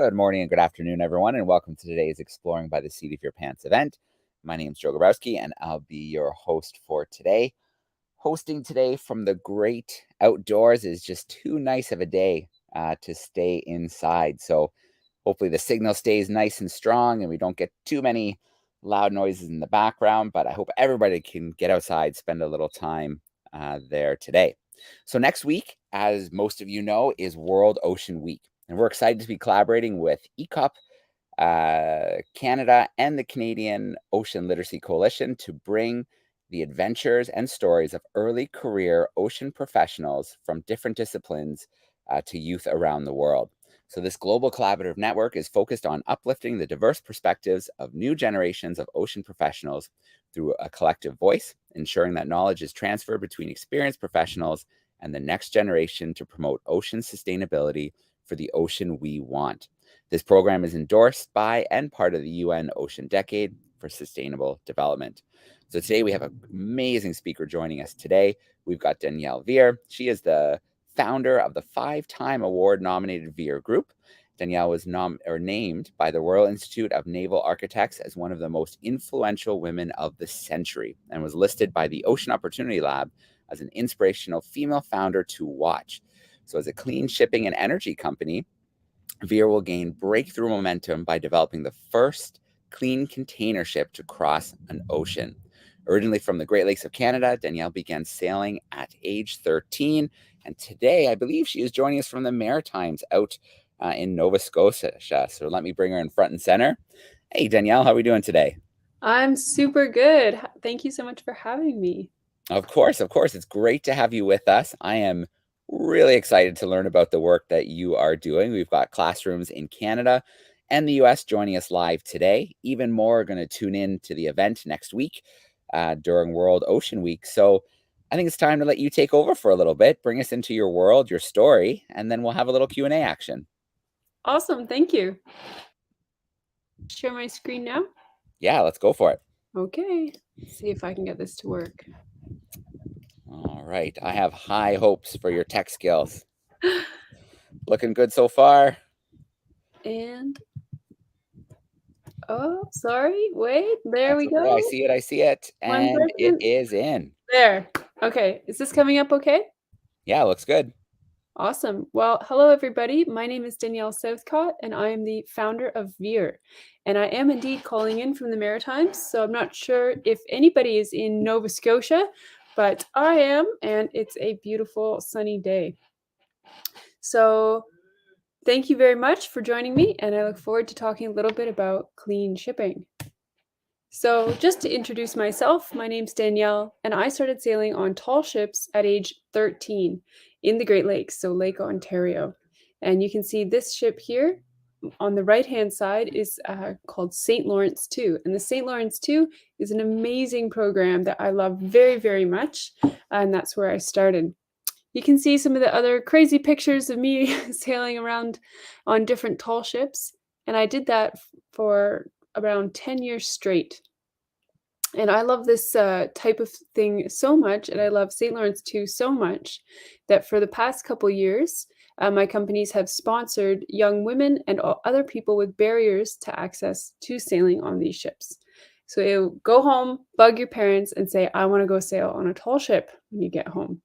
Good morning and good afternoon, everyone, and welcome to today's Exploring by the Seat of Your Pants event. My name is Joe Grabowski, and I'll be your host for today. Hosting today from the great outdoors is just too nice of a day to stay inside. So hopefully the signal stays nice and strong and we don't get too many loud noises in the background, but I hope everybody can get outside, spend a little time there today. So next week, as most of you know, is World Ocean Week. And we're excited to be collaborating with ECOP Canada and the Canadian Ocean Literacy Coalition to bring the adventures and stories of early career ocean professionals from different disciplines to youth around the world. So this global collaborative network is focused on uplifting the diverse perspectives of new generations of ocean professionals through a collective voice, ensuring that knowledge is transferred between experienced professionals and the next generation to promote ocean sustainability for the ocean we want. This program is endorsed by and part of the UN Ocean Decade for Sustainable Development. So today we have an amazing speaker joining us today. We've got Danielle Veer. She is the founder of the 5-time award-nominated Veer Group. Danielle was named by the Royal Institute of Naval Architects as one of the most influential women of the century and was listed by the Ocean Opportunity Lab as an inspirational female founder to watch. So as a clean shipping and energy company, Veer will gain breakthrough momentum by developing the first clean container ship to cross an ocean. Originally from the Great Lakes of Canada, Danielle began sailing at age 13. And today, I believe she is joining us from the Maritimes out in Nova Scotia. So let me bring her in front and center. Hey, Danielle, how are we doing today? I'm super good. Thank you so much for having me. Of course. It's great to have you with us. I am really excited to learn about the work that you are doing. We've got classrooms in Canada and the US joining us live today. Even more are going to tune in to the event next week during World Ocean Week. So I think it's time to let you take over for a little bit, bring us into your world, your story, and then we'll have a little Q&A action. Awesome. Thank you. Share my screen now? Yeah, let's go for it. Okay. Let's see if I can get this to work. All right. I have high hopes for your tech skills. Looking good so far. And oh, sorry. Wait, there we go. Okay. I see it. And it is in. There. Okay. Is this coming up okay? Yeah, looks good. Awesome. Well, hello, everybody. My name is Danielle Southcott, and I am the founder of Veer. And I am indeed calling in from the Maritimes, so I'm not sure if anybody is in Nova Scotia, but I am, and it's a beautiful sunny day. So thank you very much for joining me, and I look forward to talking a little bit about clean shipping. So just to introduce myself, my name's Danielle, and I started sailing on tall ships at age 13 in the Great Lakes, so Lake Ontario. And you can see this ship here on the right-hand side is called St. Lawrence II. And the St. Lawrence II is an amazing program that I love very, very much, and that's where I started. You can see some of the other crazy pictures of me sailing around on different tall ships, and I did that for around 10 years straight. And I love this type of thing so much, and I love St. Lawrence too so much, that for the past couple years, my companies have sponsored young women and other people with barriers to access to sailing on these ships. So you go home, bug your parents, and say, I want to go sail on a tall ship when you get home.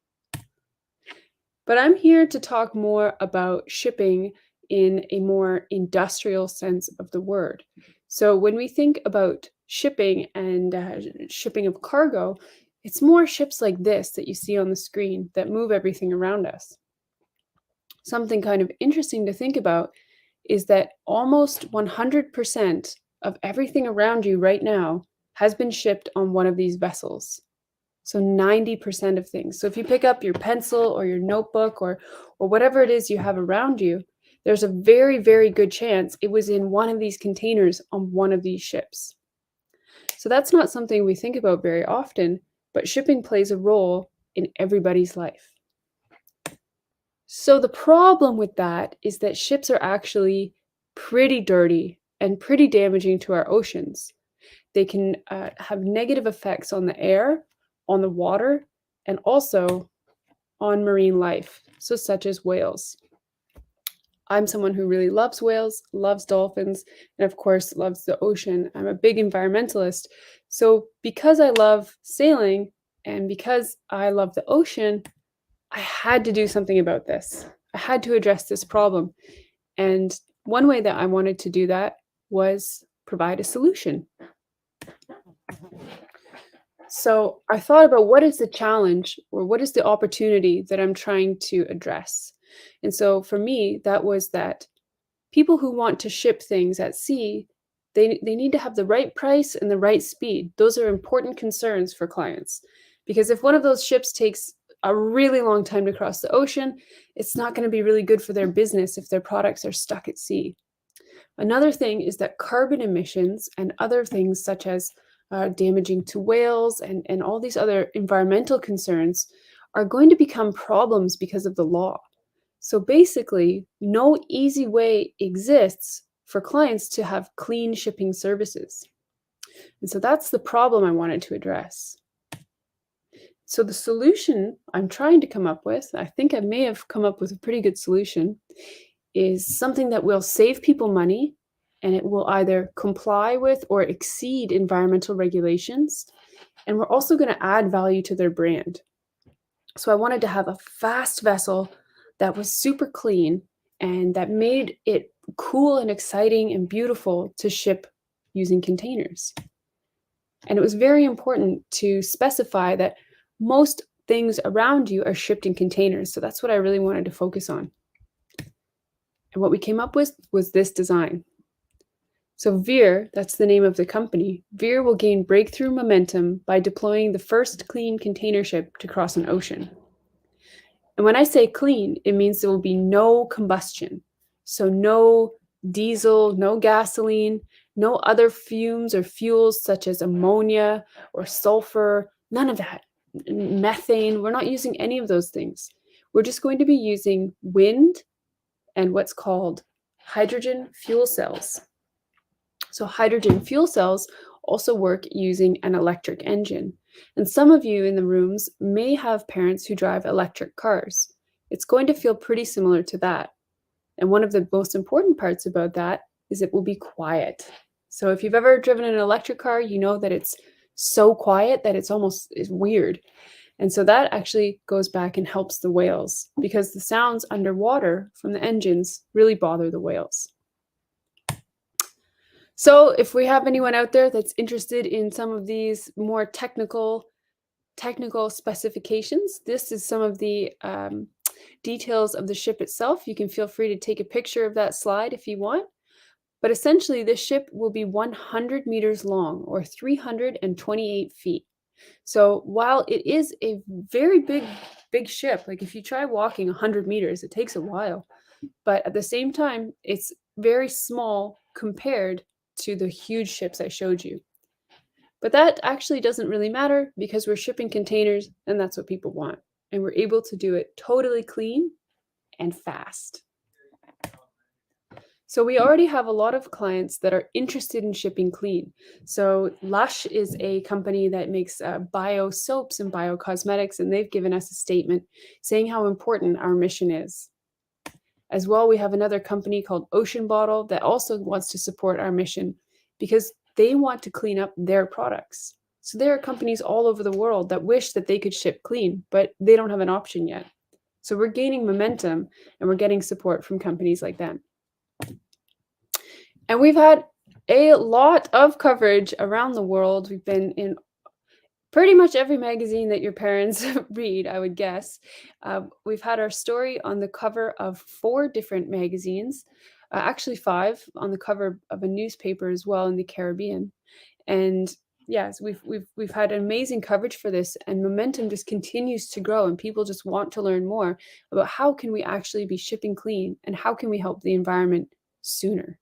But I'm here to talk more about shipping in a more industrial sense of the word. So when we think about shipping and shipping of cargo, it's more ships like this that you see on the screen that move everything around us. Something kind of interesting to think about is that almost 100% of everything around you right now has been shipped on one of these vessels. So 90% of things. So if you pick up your pencil or your notebook or whatever it is you have around you, there's a very, very good chance it was in one of these containers on one of these ships. So that's not something we think about very often, but shipping plays a role in everybody's life. So the problem with that is that ships are actually pretty dirty and pretty damaging to our oceans. They can have negative effects on the air, on the water, and also on marine life, so such as whales. I'm someone who really loves whales, loves dolphins, and of course loves the ocean. I'm a big environmentalist. So because I love sailing and because I love the ocean, I had to do something about this. I had to address this problem. And one way that I wanted to do that was provide a solution. So I thought about what is the challenge or what is the opportunity that I'm trying to address. And so for me, that was that people who want to ship things at sea, they need to have the right price and the right speed. Those are important concerns for clients. Because if one of those ships takes a really long time to cross the ocean, it's not going to be really good for their business if their products are stuck at sea. Another thing is that carbon emissions and other things such as damaging to whales and all these other environmental concerns are going to become problems because of the law. So basically, no easy way exists for clients to have clean shipping services. And so that's the problem I wanted to address. So the solution I'm trying to come up with, I think I may have come up with a pretty good solution, is something that will save people money and it will either comply with or exceed environmental regulations. And we're also going to add value to their brand. So I wanted to have a fast vessel that was super clean and that made it cool and exciting and beautiful to ship using containers. And it was very important to specify that most things around you are shipped in containers. So that's what I really wanted to focus on. And what we came up with was this design. So Veer, that's the name of the company, Veer will gain breakthrough momentum by deploying the first clean container ship to cross an ocean. And when I say clean, it means there will be no combustion. So no diesel, no gasoline, no other fumes or fuels such as ammonia or sulfur, none of that. Methane, we're not using any of those things. We're just going to be using wind and what's called hydrogen fuel cells. So hydrogen fuel cells also work using an electric engine. And some of you in the rooms may have parents who drive electric cars. It's going to feel pretty similar to that. And one of the most important parts about that is it will be quiet. So if you've ever driven an electric car, you know that it's so quiet that it's weird. And so that actually goes back and helps the whales because the sounds underwater from the engines really bother the whales. So if we have anyone out there that's interested in some of these more technical specifications, this is some of the details of the ship itself. You can feel free to take a picture of that slide if you want. But essentially, this ship will be 100 meters long or 328 feet. So while it is a very big ship, like if you try walking 100 meters, it takes a while. But at the same time, it's very small compared to the huge ships I showed you. But that actually doesn't really matter because we're shipping containers and that's what people want. And we're able to do it totally clean and fast. So we already have a lot of clients that are interested in shipping clean. So Lush is a company that makes bio soaps and bio cosmetics, and they've given us a statement saying how important our mission is. As well, we have another company called Ocean Bottle that also wants to support our mission because they want to clean up their products. So there are companies all over the world that wish that they could ship clean, but they don't have an option yet. So we're gaining momentum and we're getting support from companies like them. And we've had a lot of coverage around the world. We've been in pretty much every magazine that your parents read, I would guess. We've had our story on the cover of 4 different magazines, actually 5 on the cover of a newspaper as well in the Caribbean. And yes, we've had amazing coverage for this, and momentum just continues to grow, and people just want to learn more about how can we actually be shipping clean and how can we help the environment sooner.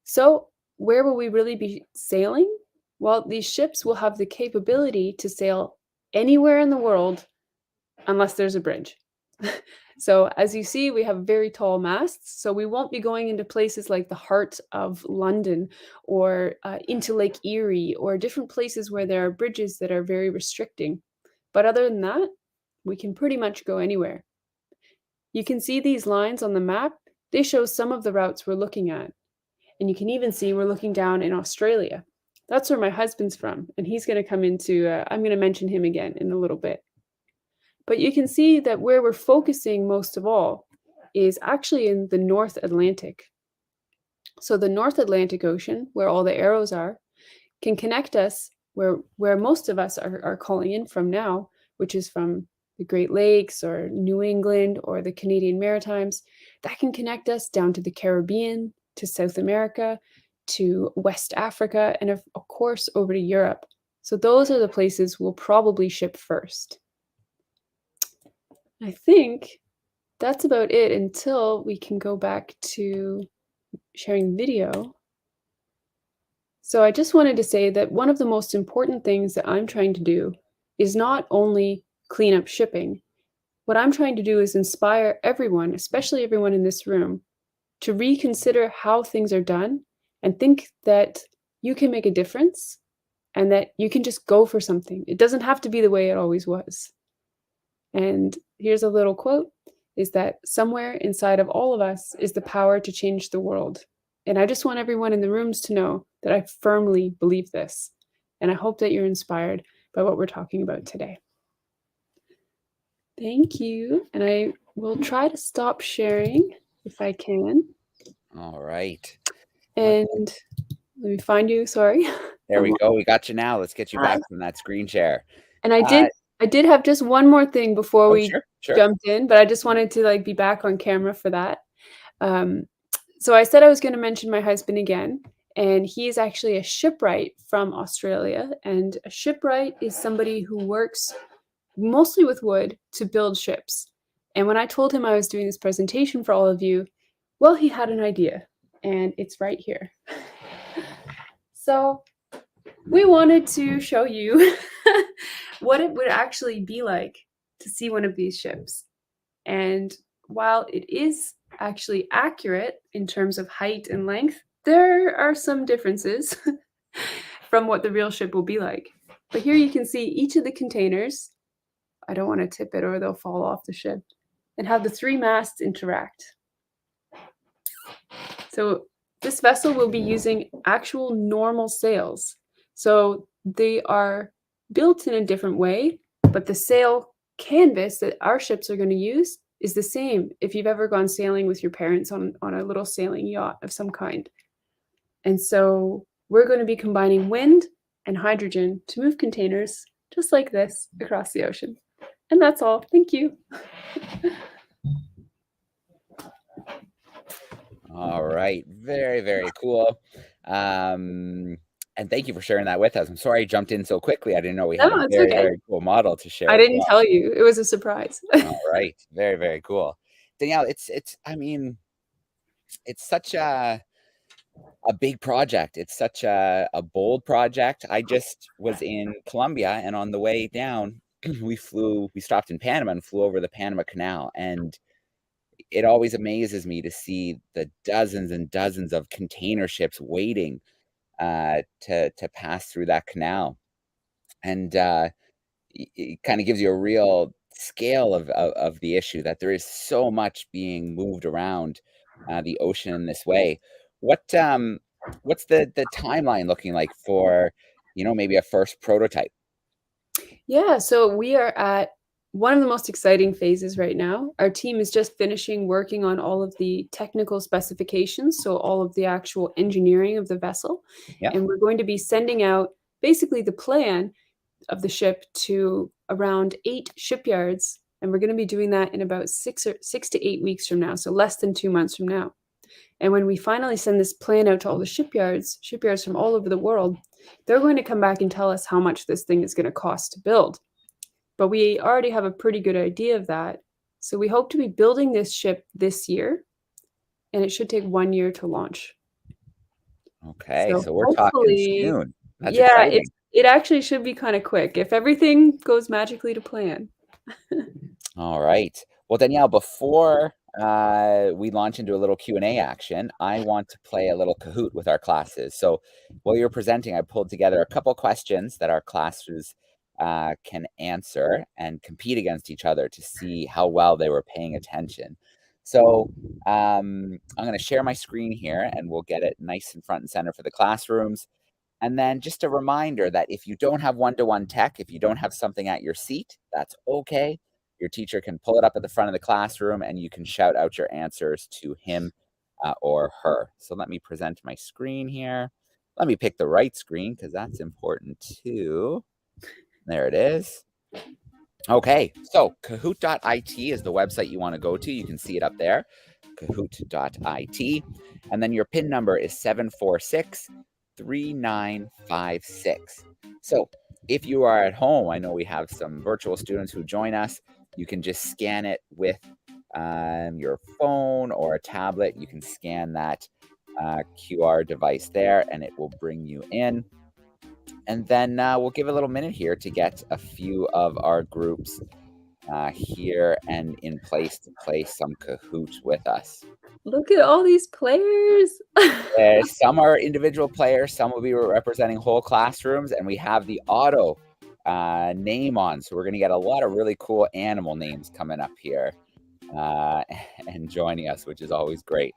So where will we really be sailing? Well, these ships will have the capability to sail anywhere in the world unless there's a bridge. So as you see, we have very tall masts, so we won't be going into places like the heart of London or into Lake Erie or different places where there are bridges that are very restricting. But other than that, we can pretty much go anywhere. You can see these lines on the map. They show some of the routes we're looking at. And you can even see we're looking down in Australia. That's where my husband's from, and he's going to come into, I'm going to mention him again in a little bit. But you can see that where we're focusing most of all is actually in the North Atlantic. So the North Atlantic Ocean, where all the arrows are, can connect us where most of us are calling in from now, which is from the Great Lakes or New England or the Canadian Maritimes. That can connect us down to the Caribbean, to South America, to West Africa, and of course over to Europe. So those are the places we'll probably ship first. I think that's about it until we can go back to sharing video. So I just wanted to say that one of the most important things that I'm trying to do is not only clean up shipping. What I'm trying to do is inspire everyone, especially everyone in this room, to reconsider how things are done and think that you can make a difference and that you can just go for something. It doesn't have to be the way it always was. And here's a little quote, is that somewhere inside of all of us is the power to change the world. And I just want everyone in the rooms to know that I firmly believe this. And I hope that you're inspired by what we're talking about today. Thank you. And I will try to stop sharing if I can. All right. And let me find you. Sorry. There we go. We got you now. Let's get you back from that screen share. And I did have just one more thing before we sure. jumped in, but I just wanted to be back on camera for that. So I said I was going to mention my husband again, and he is actually a shipwright from Australia. And a shipwright is somebody who works mostly with wood to build ships. And when I told him I was doing this presentation for all of you, well, he had an idea, and it's right here. So we wanted to show you what it would actually be like to see one of these ships. And while it is actually accurate in terms of height and length, there are some differences from what the real ship will be like. But here you can see each of the containers. I don't want to tip it or they'll fall off the ship, and how the three masts interact. So this vessel will be using actual normal sails. So they are built in a different way, but the sail canvas that our ships are going to use is the same if you've ever gone sailing with your parents on a little sailing yacht of some kind. And so we're going to be combining wind and hydrogen to move containers just like this across the ocean. And that's all. Thank you. All right. Very, very cool. And thank you for sharing that with us. I'm sorry I jumped in so quickly. I didn't know we had a very, very cool model to share. I didn't tell you. It was a surprise. All right. Very, very cool. Danielle, I mean, it's such a big project. It's such a bold project. I just was in Colombia, and on the way down, we stopped in Panama and flew over the Panama Canal. And it always amazes me to see the dozens and dozens of container ships waiting to pass through that canal. And it kind of gives you a real scale of the issue, that there is so much being moved around the ocean in this way. What's the timeline looking like for, maybe a first prototype? Yeah, so we are at one of the most exciting phases right now. Our team is just finishing working on all of the technical specifications, so all of the actual engineering of the vessel. Yeah. And we're going to be sending out basically the plan of the ship to around 8 shipyards. And we're going to be doing that in about 6 to 8 weeks from now, so less than 2 months from now. And when we finally send this plan out to all the shipyards from all over the world, they're going to come back and tell us how much this thing is going to cost to build. But we already have a pretty good idea of that. So we hope to be building this ship this year, and it should take 1 year to launch. Okay, so we're talking soon. That's yeah, exciting. It actually should be kind of quick if everything goes magically to plan. All right. Well, Danielle, before we launch into a little Q&A action, I want to play a little Kahoot with our classes. So while you're presenting, I pulled together a couple questions that our classes can answer and compete against each other to see how well they were paying attention. So I'm going to share my screen here and we'll get it nice and front and center for the classrooms. And then just a reminder that if you don't have one-to-one tech, if you don't have something at your seat, that's okay. Your teacher can pull it up at the front of the classroom and you can shout out your answers to him or her. So let me present my screen here. Let me pick the right screen because that's important too. There it is. Okay, so Kahoot.it is the website you want to go to. You can see it up there, Kahoot.it. And then your PIN number is 7463956. So if you are at home, I know we have some virtual students who join us. You can just scan it with your phone or a tablet. You can scan that QR device there and it will bring you in. And then we'll give a little minute here to get a few of our groups here and in place to play some Kahoot with us. Look at all these players. Some are individual players, some will be representing whole classrooms, and we have the auto name on. So we're going to get a lot of really cool animal names coming up here and joining us, which is always great.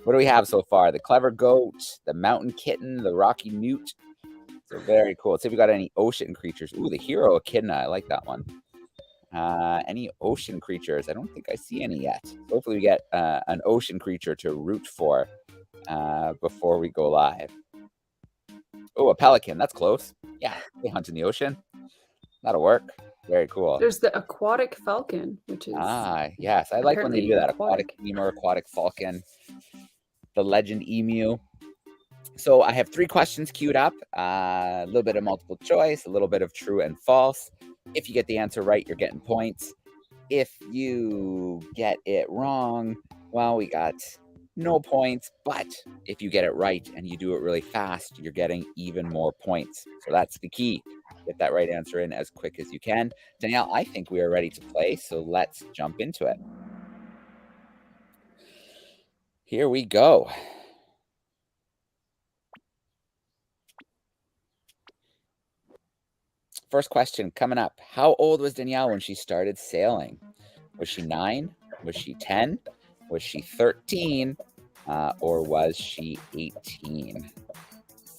What do we have so far? The clever goat, the mountain kitten, the rocky newt. So very cool. Let's see if we got any ocean creatures. Ooh, the hero echidna. I like that one. Any ocean creatures? I don't think I see any yet. Hopefully we get an ocean creature to root for before we go live. Oh, a pelican. That's close. Yeah, they hunt in the ocean. That'll work. Very cool. There's the aquatic falcon, which is yes. I like when they do that. Aquatic lemur, aquatic falcon, the legend emu. So I have 3 questions queued up, a little bit of multiple choice, a little bit of true and false. If you get the answer right, you're getting points. If you get it wrong, well, we got no points. But if you get it right and you do it really fast, you're getting even more points. So that's the key. Get that right answer in as quick as you can. Danielle, I think we are ready to play, so let's jump into it. Here we go. First question coming up. How old was Danielle when she started sailing? Was she 9? Was she 10? Was she 13? Or was she 18?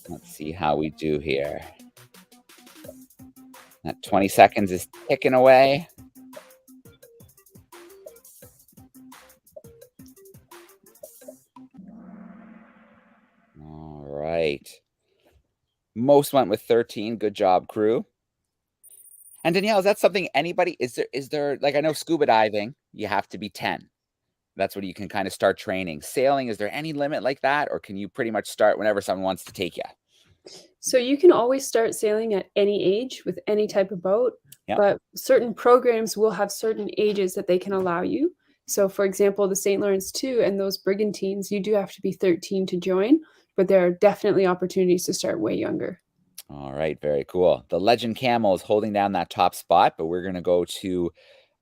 Let's see how we do here. That 20 seconds is ticking away. All right. Most went with 13. Good job, crew. And Danielle, is that something anybody, is there, like, I know scuba diving, you have to be 10. That's when you can kind of start training. Sailing, is there any limit like that? Or can you pretty much start whenever someone wants to take you? So you can always start sailing at any age with any type of boat, but certain programs will have certain ages that they can allow you. So for example, the St. Lawrence 2 and those brigantines, you do have to be 13 to join, but there are definitely opportunities to start way younger. All right, very cool. The legend camel is holding down that top spot, but we're going to go to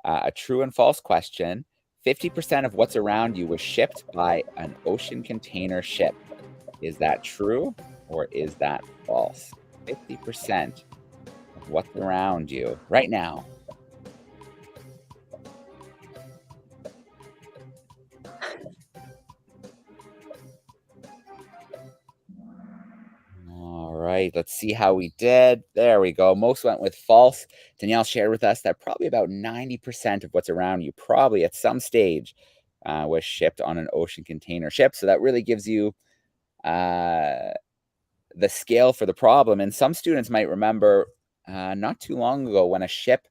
a true and false question. 50% of what's around you was shipped by an ocean container ship. Is that true or is that false? 50% of what's around you right now. All right, let's see how we did. There we go. Most went with false. Danielle shared with us that probably about 90% of what's around you probably at some stage was shipped on an ocean container ship. So that really gives you the scale for the problem. And some students might remember not too long ago when a ship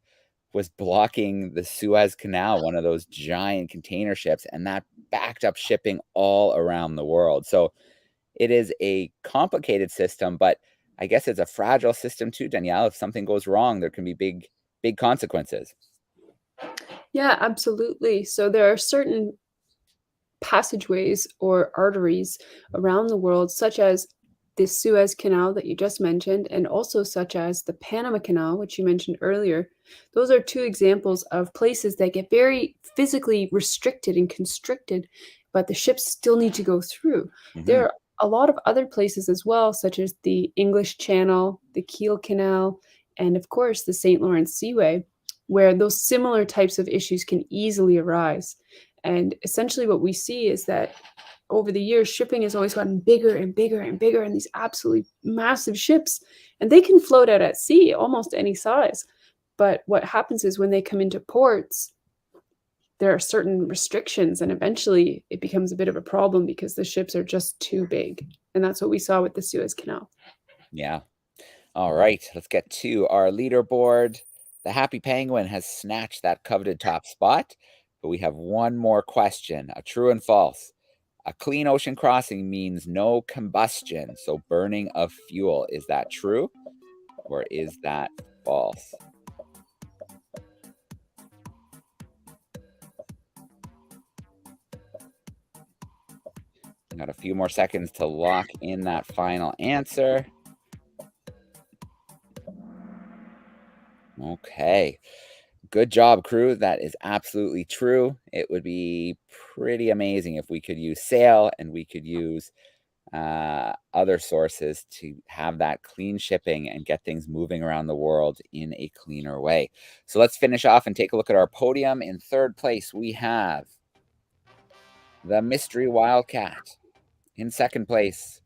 was blocking the Suez Canal, one of those giant container ships, and that backed up shipping all around the world. So it is a complicated system, but I guess it's a fragile system too, Danielle. If something goes wrong, there can be big consequences. Yeah, absolutely. So there are certain passageways or arteries around the world, such as the Suez Canal that you just mentioned, and also such as the Panama Canal, which you mentioned earlier. Those are 2 examples of places that get very physically restricted and constricted, but the ships still need to go through. There are a lot of other places as well, such as the English Channel, the Kiel Canal, and of course the St. Lawrence Seaway, where those similar types of issues can easily arise. And essentially what we see is that over the years, shipping has always gotten bigger and bigger and bigger, and these absolutely massive ships, and they can float out at sea almost any size. But what happens is when they come into ports, there are certain restrictions, and eventually it becomes a bit of a problem because the ships are just too big. And that's what we saw with the Suez Canal. Yeah. All right, let's get to our leaderboard. The Happy Penguin has snatched that coveted top spot, but we have one more question, a true and false. A clean ocean crossing means no combustion, so burning of fuel. Is that true or is that false? Got a few more seconds to lock in that final answer. Okay. Good job, crew. That is absolutely true. It would be pretty amazing if we could use sail and we could use other sources to have that clean shipping and get things moving around the world in a cleaner way. So let's finish off and take a look at our podium. In third place, we have the Mystery Wildcat. In second place,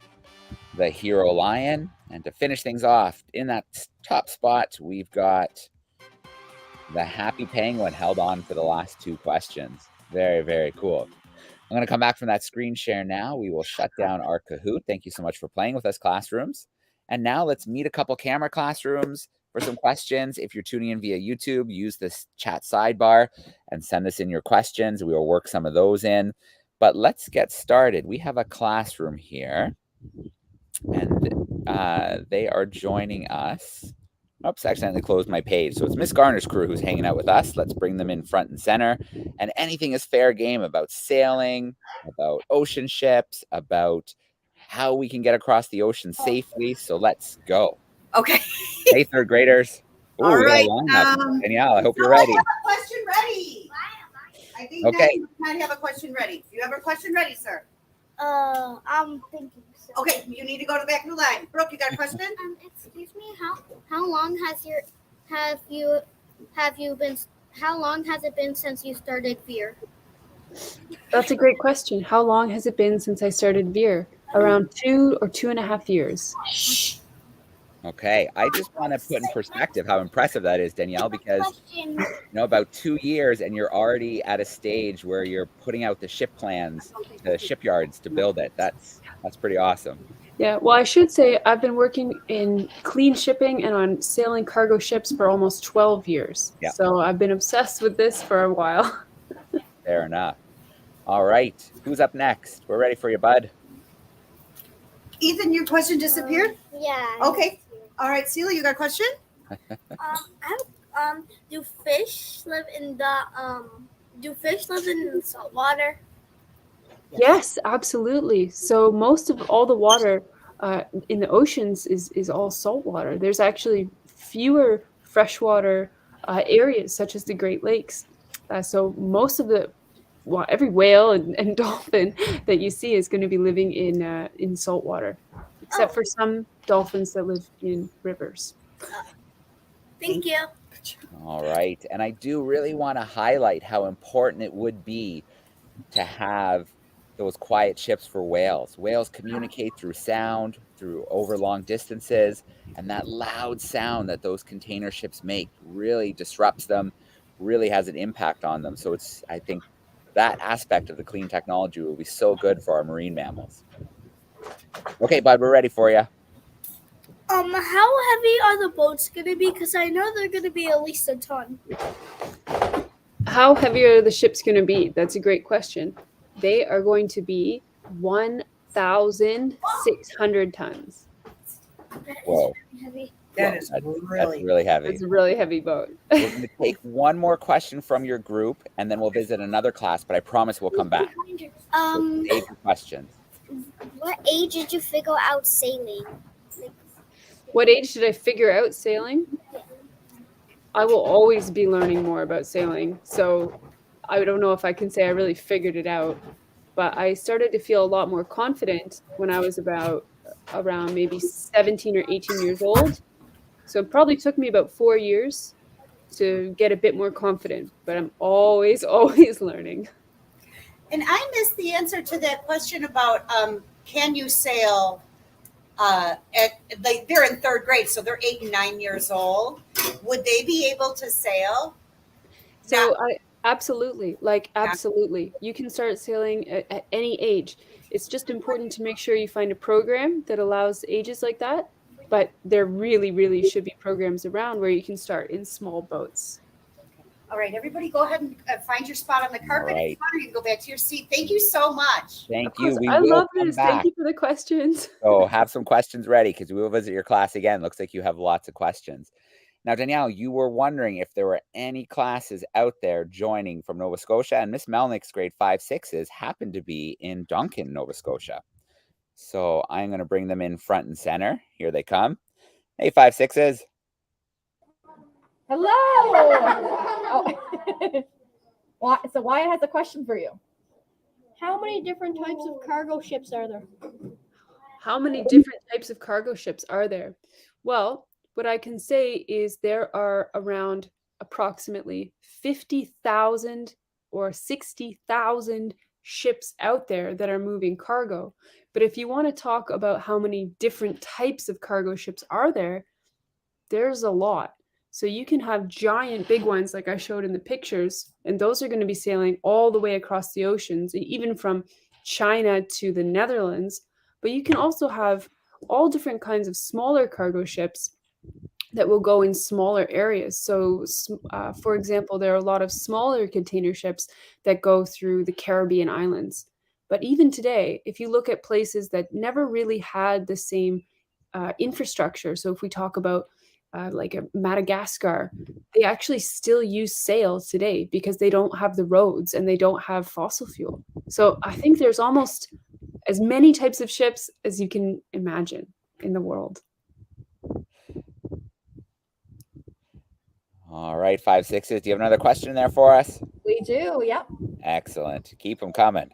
the Hero Lion. And to finish things off, in that top spot, we've got the Happy Penguin held on for the last two questions. Very, very cool. I'm going to come back from that screen share now. We will shut down our Kahoot. Thank you so much for playing with us, classrooms. And now let's meet a couple camera classrooms for some questions. If you're tuning in via YouTube, use this chat sidebar and send us in your questions. We will work some of those in. But let's get started. We have a classroom here, and they are joining us. Oops, I accidentally closed my page. So it's Miss Garner's crew who's hanging out with us. Let's bring them in front and center. And anything is fair game about sailing, about ocean ships, about how we can get across the ocean safely. So let's go. Okay. Hey, third graders. Ooh, All we got a right. lineup. Danielle, I hope you're ready. I have a question ready. I think Okay. you might have a question ready. You have a question ready, sir? I'm thinking. So. Okay, you need to go to the back of the line. Brooke, you got a question? Excuse me. How long has how long has it been since you started Veer? That's a great question. How long has it been since I started Veer? Around 2 or 2.5 years. Okay, I just want to put in perspective how impressive that is, Danielle, because about 2 years and you're already at a stage where you're putting out the ship plans, the shipyards to build it. That's pretty awesome. Yeah, well, I should say I've been working in clean shipping and on sailing cargo ships for almost 12 years. Yeah. So I've been obsessed with this for a while. Fair enough. All right, who's up next? We're ready for you, bud. Ethan, your question disappeared? Yeah. Okay. All right, Celia, you got a question? Do fish live in salt water? Yes, absolutely. So most of all the water in the oceans is all salt water. There's actually fewer freshwater areas such as the Great Lakes. So most of every whale and dolphin that you see is going to be living in salt water, except for some dolphins that live in rivers. Thank you. All right, and I do really want to highlight how important it would be to have those quiet ships for whales. Whales communicate through sound, through over long distances, and that loud sound that those container ships make really disrupts them, really has an impact on them. So I think that aspect of the clean technology will be so good for our marine mammals. Okay, bud, we're ready for you. How heavy are the boats going to be? Because I know they're going to be at least a ton. How heavy are the ships going to be? That's a great question. They are going to be 1,600 tons. Whoa. Heavy. That's That's really heavy. It's a really heavy boat. We're going to take one more question from your group, and then we'll visit another class, but I promise we'll come back. So save your questions. What age did you figure out sailing? What age did I figure out sailing? I will always be learning more about sailing. So I don't know if I can say I really figured it out, but I started to feel a lot more confident when I was around maybe 17 or 18 years old. So it probably took me about 4 years to get a bit more confident, but I'm always, always learning. And I missed the answer to that question about can you sail they're in third grade, so they're 8 and 9 years old. Would they be able to sail? So absolutely, absolutely. You can start sailing at any age. It's just important to make sure you find a program that allows ages like that. But there really, really should be programs around where you can start in small boats. All right, everybody go ahead and find your spot on the carpet. Right. Or you can go back to your seat. Thank you so much. Thank you. We I will love come this. back. Thank you for the questions. So have some questions ready because we will visit your class again. Looks like you have lots of questions. Now, Danielle, you were wondering if there were any classes out there joining from Nova Scotia, and Miss Melnick's grade 5-6s happened to be in Duncan, Nova Scotia. So I'm going to bring them in front and center. Here they come. Hey, 5-6s. Hello. Oh. So Wyatt has a question for you. How many different types of cargo ships are there? How many different types of cargo ships are there? Well, what I can say is there are around approximately 50,000 or 60,000 ships out there that are moving cargo. But if you want to talk about how many different types of cargo ships are there, there's a lot. So you can have giant big ones like I showed in the pictures, and those are going to be sailing all the way across the oceans, even from China to the Netherlands. But you can also have all different kinds of smaller cargo ships that will go in smaller areas. So, for example, there are a lot of smaller container ships that go through the Caribbean islands. But even today, if you look at places that never really had the same infrastructure, so if we talk about like a Madagascar, they actually still use sail today because they don't have the roads and they don't have fossil fuel. So I think there's almost as many types of ships as you can imagine in the world. All right, 5-6s. Do you have another question there for us? We do, yep. Excellent. Keep them coming.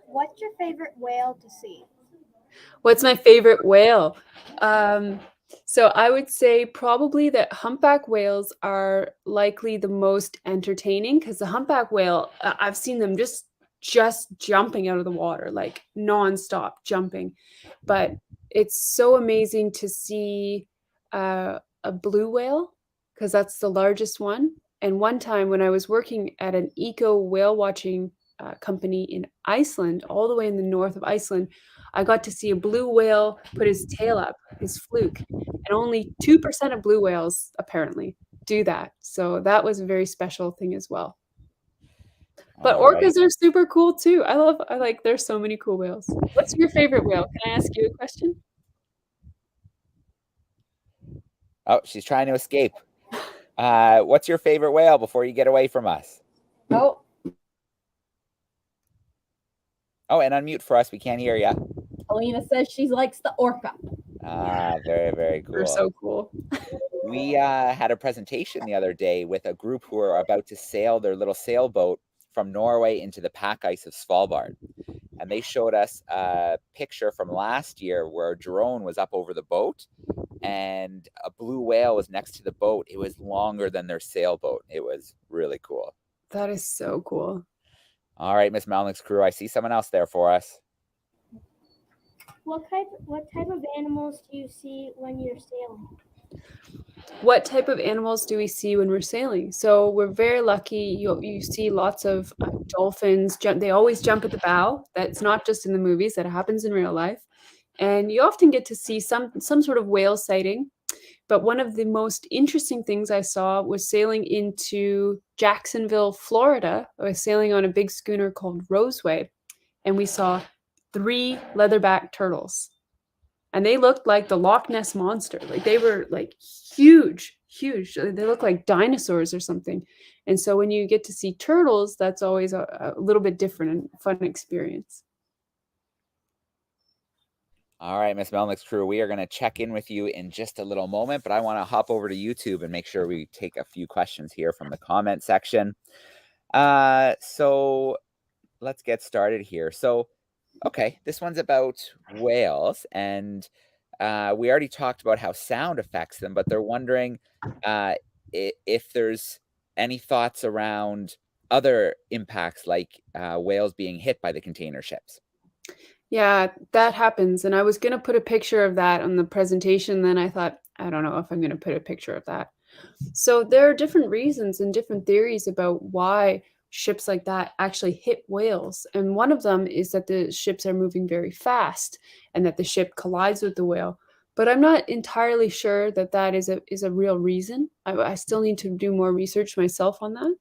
What's your favorite whale to see? What's my favorite whale? So I would say probably that humpback whales are likely the most entertaining because the humpback whale, I've seen them just jumping out of the water, like nonstop jumping. But it's so amazing to see a blue whale because that's the largest one. And one time when I was working at an eco whale watching company in Iceland, all the way in the north of Iceland, I got to see a blue whale put his tail up, his fluke, and only 2% of blue whales apparently do that. So that was a very special thing as well. But All orcas right. are super cool too. There's so many cool whales. What's your favorite whale? Can I ask you a question? Oh, she's trying to escape. What's your favorite whale before you get away from us? Oh, Oh, and unmute for us. We can't hear you. Alina says she likes the orca. Very, very cool. They're so cool. We had a presentation the other day with a group who are about to sail their little sailboat from Norway into the pack ice of Svalbard. And they showed us a picture from last year where a drone was up over the boat and a blue whale was next to the boat. It was longer than their sailboat. It was really cool. That is so cool. All right, Miss Melnick's crew, I see someone else there for us. What type of animals do you see when you're sailing? What type of animals do we see when we're sailing? So we're very lucky. You see lots of dolphins. They always jump at the bow. That's not just in the movies. That happens in real life. And you often get to see some sort of whale sighting. But one of the most interesting things I saw was sailing into Jacksonville, Florida. I was sailing on a big schooner called Roseway, and we saw 3 leatherback turtles. And they looked like the Loch Ness monster. Like they were like huge. They look like dinosaurs or something. And so when you get to see turtles, that's always a little bit different and fun experience. All right, Miss Melnick's crew, we are going to check in with you in just a little moment, but I want to hop over to YouTube and make sure we take a few questions here from the comment section. So let's get started here. So, okay, this one's about whales, and we already talked about how sound affects them, but they're wondering if there's any thoughts around other impacts like whales being hit by the container ships. Yeah, that happens. And I was going to put a picture of that on the presentation. Then I thought, I don't know if I'm going to put a picture of that. So there are different reasons and different theories about why ships like that actually hit whales. And one of them is that the ships are moving very fast and that the ship collides with the whale. But I'm not entirely sure that that is a real reason. I still need to do more research myself on that.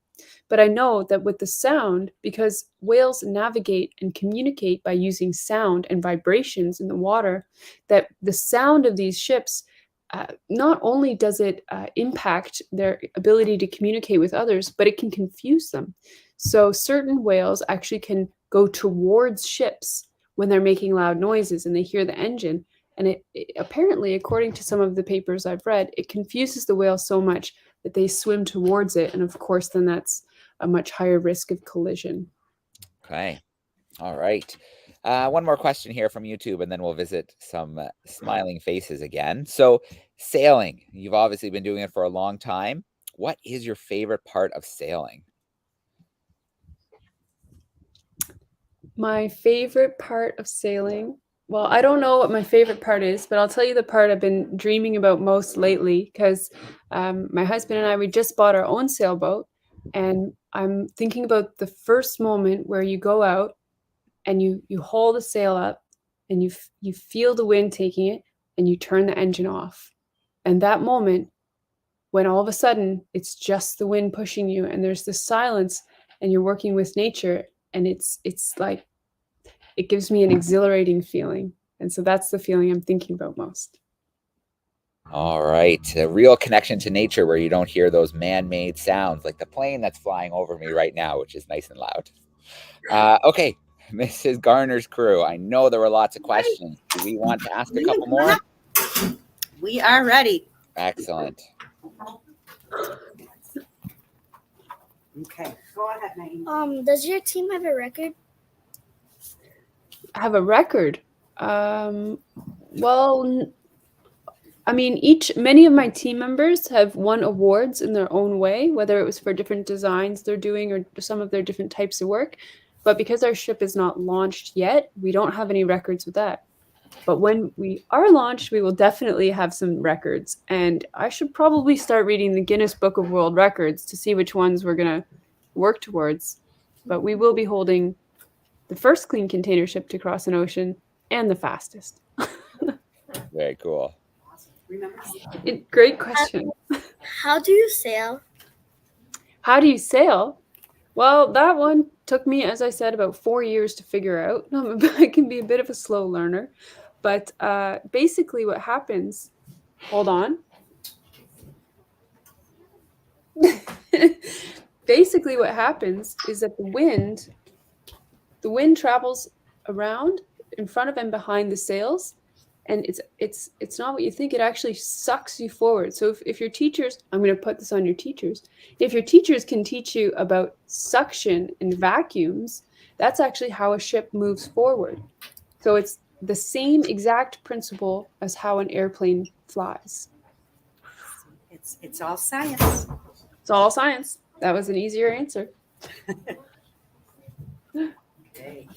But I know that with the sound, because whales navigate and communicate by using sound and vibrations in the water, that the sound of these ships, not only does it impact their ability to communicate with others, but it can confuse them. So certain whales actually can go towards ships when they're making loud noises and they hear the engine. And it apparently, according to some of the papers I've read, it confuses the whale so much that they swim towards it. And of course, then that's a much higher risk of collision. Okay. All right. One more question here from YouTube, and then we'll visit some smiling faces again. So, sailing, you've obviously been doing it for a long time. What is your favorite part of sailing? My favorite part of sailing, well, I don't know what my favorite part is, but I'll tell you the part I've been dreaming about most lately, because my husband and I, we just bought our own sailboat, and I'm thinking about the first moment where you go out and you haul the sail up and you feel the wind taking it and you turn the engine off. And that moment when all of a sudden it's just the wind pushing you and there's this silence and you're working with nature, and it's like, it gives me an exhilarating feeling. And so that's the feeling I'm thinking about most. All right. A real connection to nature where you don't hear those man-made sounds like the plane that's flying over me right now, which is nice and loud. Okay, Mrs. Garner's crew, I know there were lots of questions. Do we want to ask a couple more? We are ready. Excellent. Okay, go ahead, Maggie. Does your team have a record? Have a record? Well, I mean, many of my team members have won awards in their own way, whether it was for different designs they're doing or some of their different types of work. But because our ship is not launched yet, we don't have any records with that. But when we are launched, we will definitely have some records. And I should probably start reading the Guinness Book of World Records to see which ones we're going to work towards. But we will be holding the first clean container ship to cross an ocean and the fastest. Very cool. Remember? Great question. How do you sail? How do you sail? Well, that one took me, as I said, about 4 years to figure out. I can be a bit of a slow learner. But basically what happens, hold on. Basically what happens is that the wind travels around in front of and behind the sails. And it's not what you think. It actually sucks you forward. So if your teachers, I'm going to put this on your teachers. If your teachers can teach you about suction and vacuums, that's actually how a ship moves forward. So it's the same exact principle as how an airplane flies. It's all science. It's all science. That was an easier answer. Okay,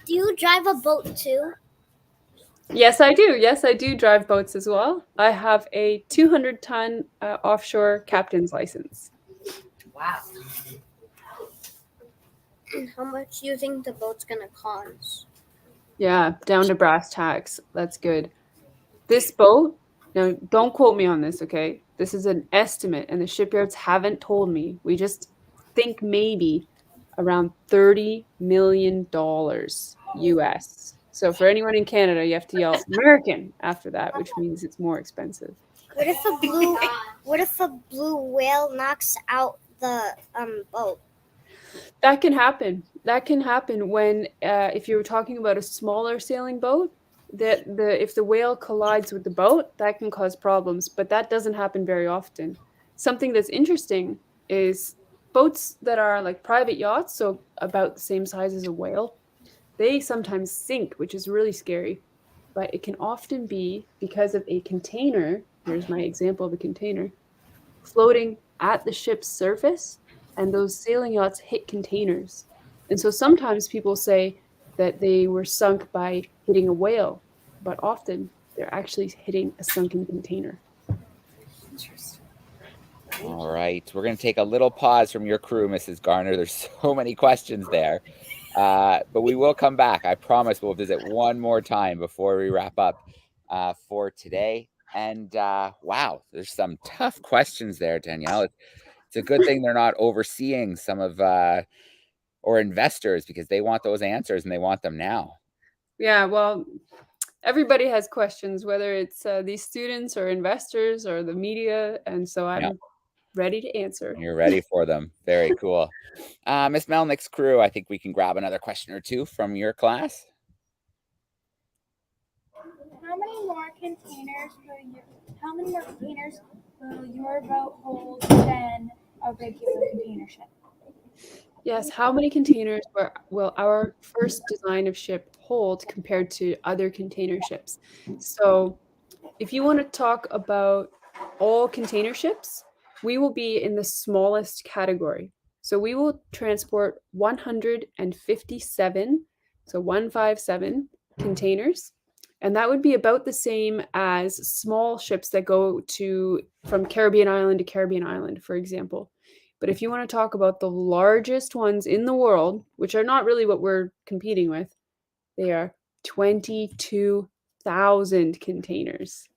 Do you drive a boat too? Yes, I do. Yes, I do drive boats as well. I have a 200-ton offshore captain's license. wow. And how much do you think the boat's gonna cost? Yeah, down to brass tacks. That's good. This boat, now don't quote me on this, okay? This is an estimate, and the shipyards haven't told me. We just think maybe around $30 million US. So for anyone in Canada, you have to yell American after that, which means it's more expensive. What if a blue whale knocks out the boat? That can happen. That can happen when, if you're talking about a smaller sailing boat, if the whale collides with the boat, that can cause problems. But that doesn't happen very often. Something that's interesting is boats that are like private yachts, so about the same size as a whale, they sometimes sink, which is really scary. but it can often be because of a container. Here's my example of a container floating at the ship's surface, and those sailing yachts hit containers. And so sometimes people say that they were sunk by hitting a whale, but often they're actually hitting a sunken container. Interesting. All right. We're going to take a little pause from your crew, Mrs. Garner. There's so many questions there. But we will come back. I promise we'll visit one more time before we wrap up for today. And wow, there's some tough questions there, Danielle. It's a good thing they're not overseeing some of or investors, because they want those answers and they want them now. Yeah, well, everybody has questions, whether it's these students or investors or the media. And so I'm ready to answer. You're ready for them. Very cool. Miss Melnick's crew, I think we can grab another question or two from your class. How many more containers will your boat hold than a regular container ship? Yes, how many containers will our first design of ship hold compared to other container ships? So if you want to talk about all container ships, we will be in the smallest category. So we will transport 157, so 157 containers. And that would be about the same as small ships that go from Caribbean island to Caribbean island, for example. But if you want to talk about the largest ones in the world, which are not really what we're competing with, they are 22,000 containers.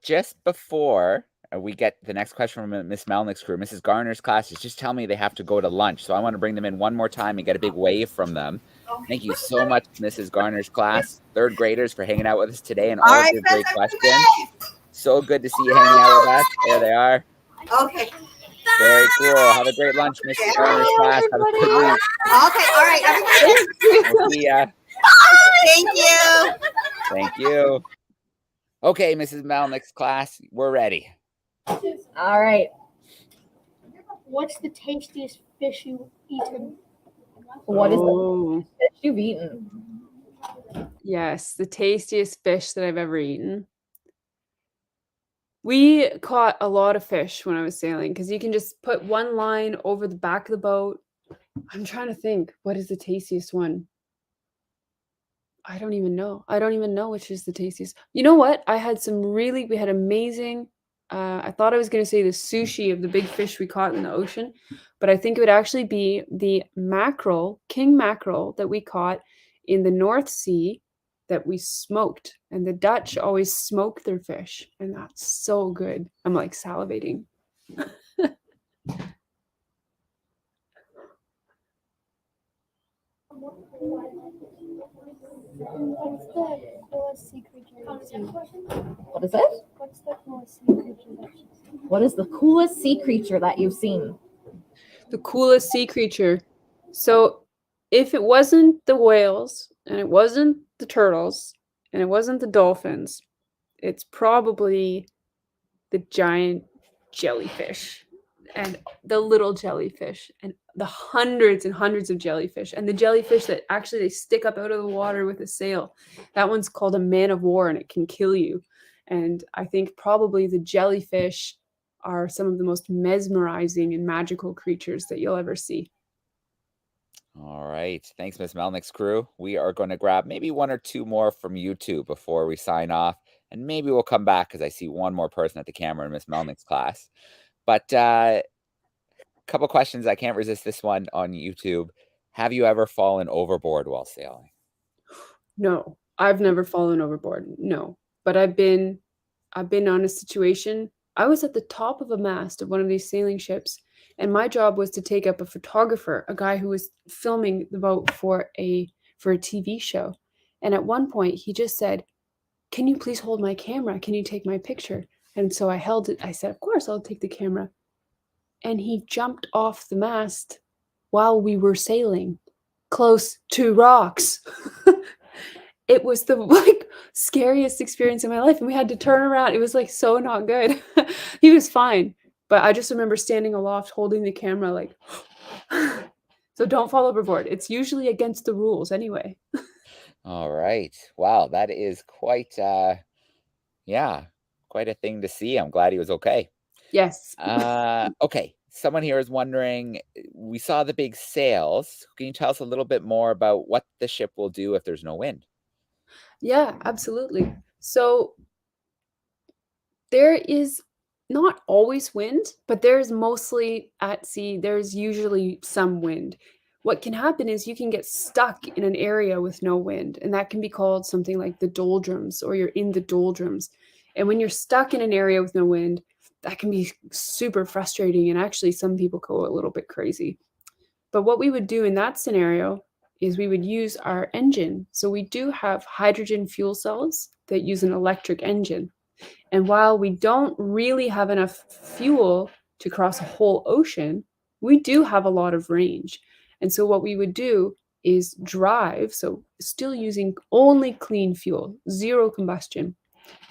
Just before we get the next question from Miss Melnick's crew, Mrs. Garner's class is just telling me they have to go to lunch. So I want to bring them in one more time and get a big wave from them. Thank you so much, Mrs. Garner's class, third graders, for hanging out with us today and all of your great questions. So good to see you hanging out with us. There they are. Okay. Very cool. Have a great lunch, Mrs. Garner's class. Have a good week. Okay, all right, everybody. We'll see ya. Thank you. Thank you. Okay, Mrs. Melnick's class, we're ready. All right. What's the tastiest fish you've eaten? What is the fish you've eaten? Yes, the tastiest fish that I've ever eaten. We caught a lot of fish when I was sailing because you can just put one line over the back of the boat. I'm trying to think, what is the tastiest one? I don't even know. I don't even know which is the tastiest. You know what? We had amazing, I thought I was going to say the sushi of the big fish we caught in the ocean, but I think it would actually be the mackerel, king mackerel that we caught in the North Sea that we smoked. And the Dutch always smoke their fish, and that's so good. I'm like salivating. What's the coolest sea creature you've seen? What is it? What's the coolest sea creature that you've seen? What is the coolest sea creature that you've seen? The coolest sea creature. So if it wasn't the whales and it wasn't the turtles and it wasn't the dolphins, it's probably the giant jellyfish and the little jellyfish and the hundreds and hundreds of jellyfish and the jellyfish that actually they stick up out of the water with a sail. That one's called a man of war and it can kill you. And I think probably the jellyfish are some of the most mesmerizing and magical creatures that you'll ever see. All right. Thanks, Miss Melnick's crew. We are going to grab maybe one or two more from YouTube before we sign off. And maybe we'll come back because I see one more person at the camera in Miss Melnick's class. But a couple questions. I can't resist this one on YouTube. Have you ever fallen overboard while sailing? No, I've never fallen overboard. No, but I've been on a situation. I was at the top of a mast of one of these sailing ships, and my job was to take up a photographer, a guy who was filming the boat for a TV show. And at one point, he just said, "Can you please hold my camera? Can you take my picture?" And so I held it. I said, "Of course, I'll take the camera." And he jumped off the mast while we were sailing close to rocks. It was the scariest experience in my life. And we had to turn around. It was so not good. He was fine. But I just remember standing aloft holding the camera So don't fall overboard. It's usually against the rules anyway. All right. Wow, that is quite yeah, quite a thing to see. I'm glad he was okay. Yes. Okay. Someone here is wondering, we saw the big sails. Can you tell us a little bit more about what the ship will do if there's no wind? Yeah, absolutely. So there is not always wind, but there's mostly at sea, there's usually some wind. What can happen is you can get stuck in an area with no wind, and that can be called something like the doldrums, or you're in the doldrums. And when you're stuck in an area with no wind, that can be super frustrating, and actually some people go a little bit crazy. But what we would do in that scenario is we would use our engine. So we do have hydrogen fuel cells that use an electric engine. And while we don't really have enough fuel to cross a whole ocean, we do have a lot of range. And so what we would do is drive, so still using only clean fuel, zero combustion,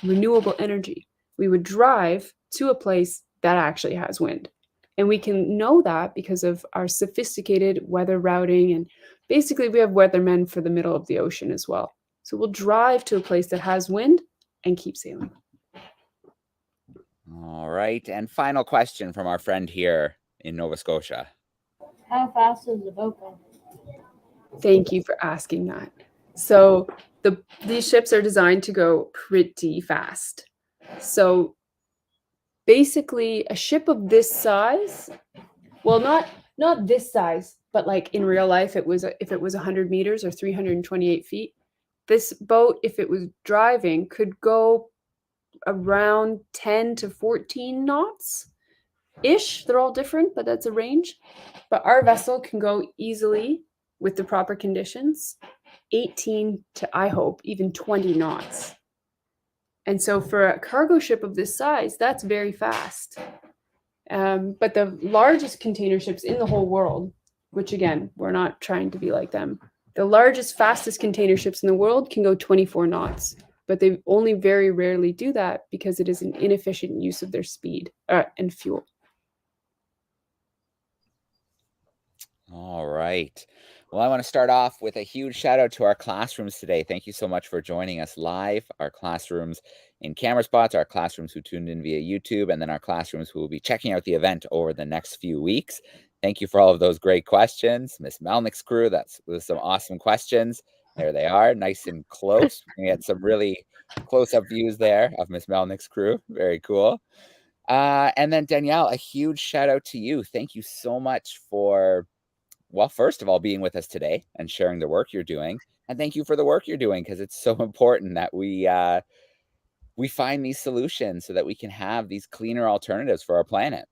renewable energy. We would drive to a place that actually has wind. And we can know that because of our sophisticated weather routing. And basically, we have weathermen for the middle of the ocean as well. So we'll drive to a place that has wind and keep sailing. All right. And final question from our friend here in Nova Scotia. How fast is the boat going? Thank you for asking that. So these ships are designed to go pretty fast. So basically, a ship of this size, well, not this size, but like in real life, if it was 100 meters or 328 feet, this boat, if it was driving, could go around 10 to 14 knots ish. They're all different, but that's a range. But our vessel can go easily with the proper conditions, 18 to, I hope, even 20 knots. And so for a cargo ship of this size, that's very fast. But the largest container ships in the whole world, which again, we're not trying to be like them, the largest, fastest container ships in the world can go 24 knots. But they only very rarely do that because it is an inefficient use of their speed and fuel. All right. Well, I want to start off with a huge shout out to our classrooms today. Thank you so much for joining us live. Our classrooms in camera spots, our classrooms who tuned in via YouTube, and then our classrooms who will be checking out the event over the next few weeks. Thank you for all of those great questions. Miss Melnick's crew, that's some awesome questions. There they are, nice and close. We had some really close-up views there of Miss Melnick's crew. Very cool. And then Danielle, a huge shout out to you. Thank you so much for, well, first of all, being with us today and sharing the work you're doing. And thank you for the work you're doing, because it's so important that we find these solutions so that we can have these cleaner alternatives for our planet.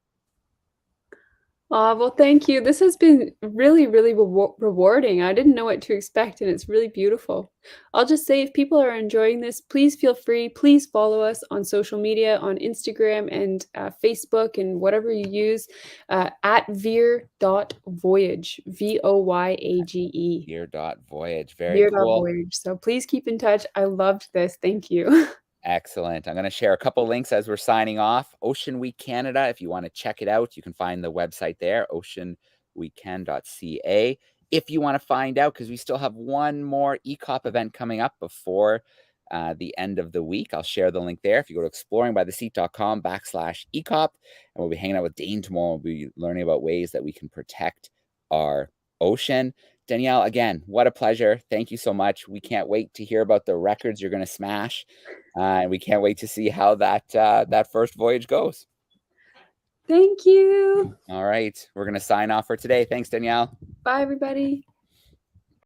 Well, thank you. This has been really, really rewarding. I didn't know what to expect, and it's really beautiful. I'll just say, if people are enjoying this, please feel free. Please follow us on social media, on Instagram and Facebook and whatever you use, at veer.voyage, VOYAGE. Veer.voyage. Very cool. Veer.voyage. So please keep in touch. I loved this. Thank you. Excellent. I'm going to share a couple links as we're signing off. Ocean Week Canada, if you want to check it out, you can find the website there, oceanweekend.ca. If you want to find out, because we still have one more ECOP event coming up before the end of the week, I'll share the link there. If you go to exploringbytheseat.com/ECOP, and we'll be hanging out with Dane tomorrow. We'll be learning about ways that we can protect our ocean. Danielle, again, what a pleasure. Thank you so much. We can't wait to hear about the records you're going to smash. And we can't wait to see how that first voyage goes. Thank you. All right. We're going to sign off for today. Thanks, Danielle. Bye, everybody.